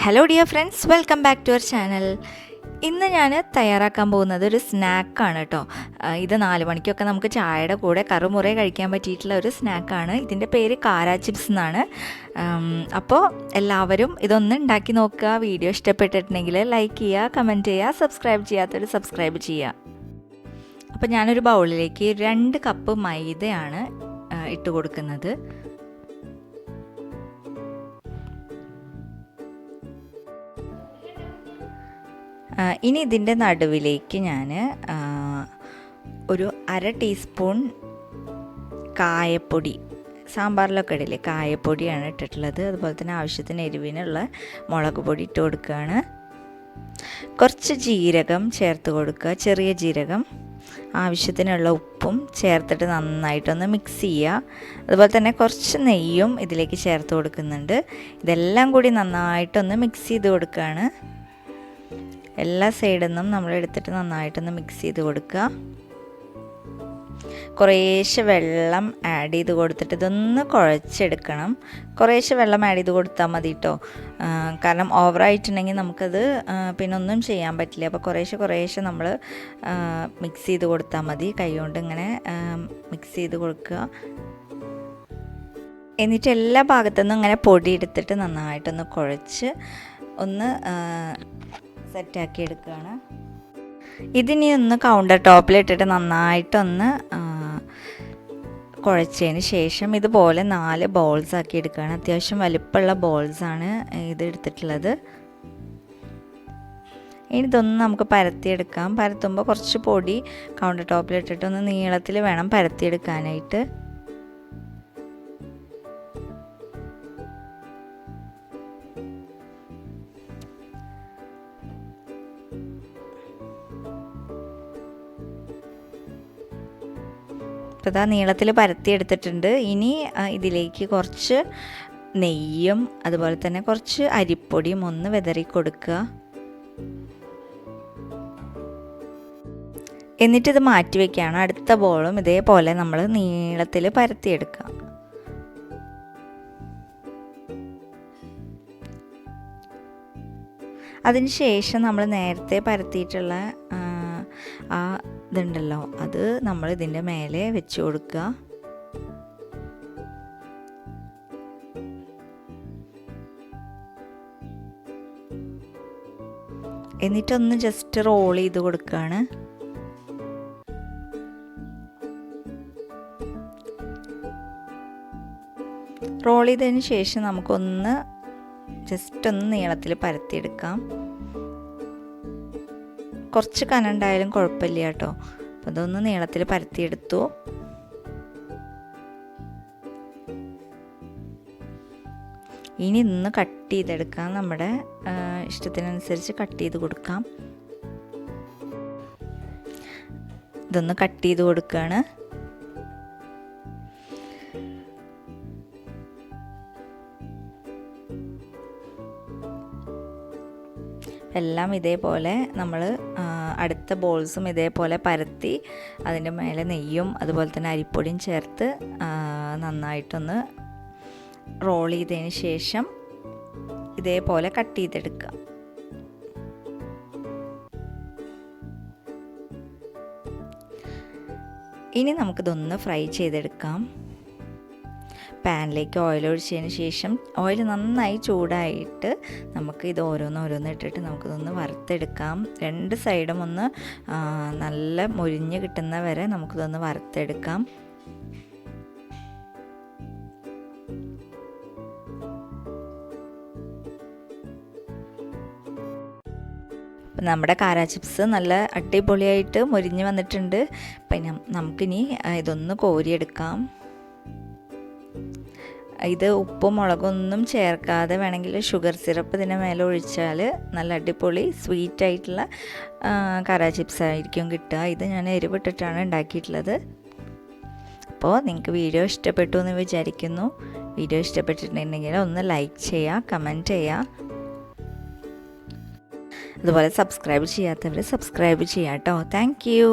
Hello dear friends, welcome back to our channel. ഇന്ന് ഞാൻ തയ്യാറാക്കാൻ പോകുന്നത് ഒരു സ്നാക്കാണ് കേട്ടോ. ഇത് 4 മണിക്കൊക്കെ നമുക്ക് ചായയുടെ കൂടെ കറുമുറേ കഴിക്കാൻ പറ്റിയിട്ടുള്ള ഒരു സ്നാക്കാണ്. ഇതിൻ്റെ പേര് കാര ചിപ്സ് എന്നാണ്. അപ്പോൾ എല്ലാവരും ഇതൊന്ന് ഉണ്ടാക്കി നോക്കുക. വീഡിയോ ഇഷ്ടപ്പെട്ടിട്ടുണ്ടെങ്കിൽ ലൈക്ക് ചെയ്യുക, കമൻറ്റ് ചെയ്യുക, സബ്സ്ക്രൈബ് ചെയ്യാത്തവർ സബ്സ്ക്രൈബ് ചെയ്യുക. അപ്പോൾ ഞാനൊരു ബൗളിലേക്ക് 2 കപ്പ് മൈദയാണ് ഇട്ട് കൊടുക്കുന്നത്. ഇനി ഇതിൻ്റെ നടുവിലേക്ക് ഞാൻ ഒരു 1/2 ടീസ്പൂൺ കായപ്പൊടി, സാമ്പാറിലൊക്കെ ഇടില്ലേ, കായപ്പൊടിയാണ് ഇട്ടിട്ടുള്ളത്. അതുപോലെ തന്നെ ആവശ്യത്തിന് എരിവിനുള്ള മുളക് പൊടി ഇട്ട് കൊടുക്കുകയാണ്. കുറച്ച് ജീരകം ചേർത്ത് കൊടുക്കുക, ചെറിയ ജീരകം. ആവശ്യത്തിനുള്ള ഉപ്പും ചേർത്തിട്ട് നന്നായിട്ടൊന്ന് മിക്സ് ചെയ്യുക. അതുപോലെ തന്നെ കുറച്ച് നെയ്യും ഇതിലേക്ക് ചേർത്ത് കൊടുക്കുന്നുണ്ട്. ഇതെല്ലാം കൂടി നന്നായിട്ടൊന്ന് മിക്സ് ചെയ്ത് കൊടുക്കുകയാണ്. എല്ലാ സൈഡിൽ നിന്നും നമ്മൾ എടുത്തിട്ട് നന്നായിട്ടൊന്ന് മിക്സ് ചെയ്ത് കൊടുക്കുക. കുറേശ്ശെ വെള്ളം ആഡ് ചെയ്ത് കൊടുത്തിട്ട് ഇതൊന്ന് കുഴച്ചെടുക്കണം. കുറേശ്ശെ വെള്ളം ആഡ് ചെയ്ത് കൊടുത്താൽ മതി കേട്ടോ. കാരണം ഓവറായിട്ടുണ്ടെങ്കിൽ നമുക്കത് പിന്നെ ഒന്നും ചെയ്യാൻ പറ്റില്ല. അപ്പോൾ കുറേശ്ശെ നമ്മൾ മിക്സ് ചെയ്ത് കൊടുത്താൽ മതി. കൈകൊണ്ട് ഇങ്ങനെ മിക്സ് ചെയ്ത് കൊടുക്കുക. എന്നിട്ട് എല്ലാ ഭാഗത്തുനിന്നും ഇങ്ങനെ പൊടി എടുത്തിട്ട് നന്നായിട്ടൊന്ന് കുഴച്ച് ഒന്ന് സെറ്റാക്കി എടുക്കുകയാണ്. ഇതിനി ഒന്ന് കൗണ്ടർ ടോപ്പിലിട്ടിട്ട് നന്നായിട്ടൊന്ന് കുഴച്ചതിന് ശേഷം ഇതുപോലെ 4 ബോൾസ് ആക്കി എടുക്കുകയാണ്. അത്യാവശ്യം വലിപ്പമുള്ള ബോൾസാണ് ഇത് എടുത്തിട്ടുള്ളത്. ഇനി ഇതൊന്ന് നമുക്ക് പരത്തിയെടുക്കാം. പരത്തുമ്പോൾ കുറച്ച് പൊടി കൗണ്ടർ ടോപ്പിലിട്ടിട്ട് ഒന്ന് നീളത്തിൽ വേണം പരത്തിയെടുക്കാനായിട്ട്. ഇപ്പോൾ ഇതാ നീളത്തിൽ പരത്തിയെടുത്തിട്ടുണ്ട്. ഇനി ഇതിലേക്ക് കുറച്ച് നെയ്യും അതുപോലെ തന്നെ കുറച്ച് അരിപ്പൊടിയും ഒന്ന് വിതറി കൊടുക്കുക. എന്നിട്ടിത് മാറ്റി വയ്ക്കുകയാണ്. അടുത്ത ബോളും ഇതേപോലെ നമ്മൾ നീളത്തിൽ പരത്തിയെടുക്കുക. അതിന് ശേഷം നമ്മൾ നേരത്തെ പരത്തിയിട്ടുള്ള ആ ഇതുണ്ടല്ലോ, അത് നമ്മൾ ഇതിൻ്റെ മേലെ വെച്ച് കൊടുക്കുക. എന്നിട്ടൊന്ന് ജസ്റ്റ് റോൾ ചെയ്ത് കൊടുക്കുകയാണ്. റോൾ ചെയ്തതിന് ശേഷം നമുക്കൊന്ന് ജസ്റ്റ് ഒന്ന് നീളത്തിൽ പരത്തിയെടുക്കാം. കുറച്ച് കനണ്ടായാലും കുഴപ്പമില്ല കേട്ടോ. അപ്പോൾ അതൊന്ന് നീളത്തിൽ പരത്തിയെടുത്തു. ഇനി ഇന്ന് കട്ട് ചെയ്തെടുക്കാം. നമ്മുടെ ഇഷ്ടത്തിനനുസരിച്ച് കട്ട് ചെയ്ത് കൊടുക്കാം. ഇതൊന്ന് കട്ട് ചെയ്ത് കൊടുക്കുകയാണ്. എല്ലാം ഇതേപോലെ നമ്മൾ അടുത്ത ബോൾസും ഇതേപോലെ പരത്തി അതിൻ്റെ മേലെ നെയ്യും അതുപോലെ തന്നെ അരിപ്പൊടിയും ചേർത്ത് നന്നായിട്ടൊന്ന് റോൾ ചെയ്തതിന് ശേഷം ഇതേപോലെ കട്ട് ചെയ്തെടുക്കുക. ഇനി നമുക്കിതൊന്ന് ഫ്രൈ ചെയ്തെടുക്കാം. പാനിലേക്ക് ഓയിൽ ഒഴിച്ചതിന് ശേഷം ഓയിൽ നന്നായി ചൂടായിട്ട് നമുക്ക് ഇത് ഓരോന്ന് ഇട്ടിട്ട് നമുക്കിതൊന്ന് വറുത്തെടുക്കാം. 2 സൈഡും ഒന്ന് നല്ല മൊരിഞ്ഞ് കിട്ടുന്ന വരെ നമുക്കിതൊന്ന് വറുത്തെടുക്കാം. അപ്പം നമ്മുടെ കാര ചിപ്സ് നല്ല അടിപൊളിയായിട്ട് മൊരിഞ്ഞ് വന്നിട്ടുണ്ട്. അപ്പം നമുക്കിനി ഇതൊന്ന് കോരിയെടുക്കാം. ഇത് ഉപ്പും മുളകൊന്നും ചേർക്കാതെ വേണമെങ്കിൽ ഷുഗർ സിറപ്പ് ഇതിൻ്റെ മേലെ ഒഴിച്ചാൽ നല്ല അടിപൊളി സ്വീറ്റ് ആയിട്ടുള്ള കാര ചിപ്സ് ആയിരിക്കും കിട്ടുക. ഇത് ഞാൻ എരിവിട്ടിട്ടാണ് ഉണ്ടാക്കിയിട്ടുള്ളത്. അപ്പോൾ നിങ്ങൾക്ക് വീഡിയോ ഇഷ്ടപ്പെട്ടു എന്ന് വിചാരിക്കുന്നു. വീഡിയോ ഇഷ്ടപ്പെട്ടിട്ടുണ്ടെങ്കിൽ ഒന്ന് ലൈക്ക് ചെയ്യുക, കമൻറ്റ് ചെയ്യുക. അതുപോലെ സബ്സ്ക്രൈബ് ചെയ്യാത്തവർ സബ്സ്ക്രൈബ് ചെയ്യാം കേട്ടോ. Thank you.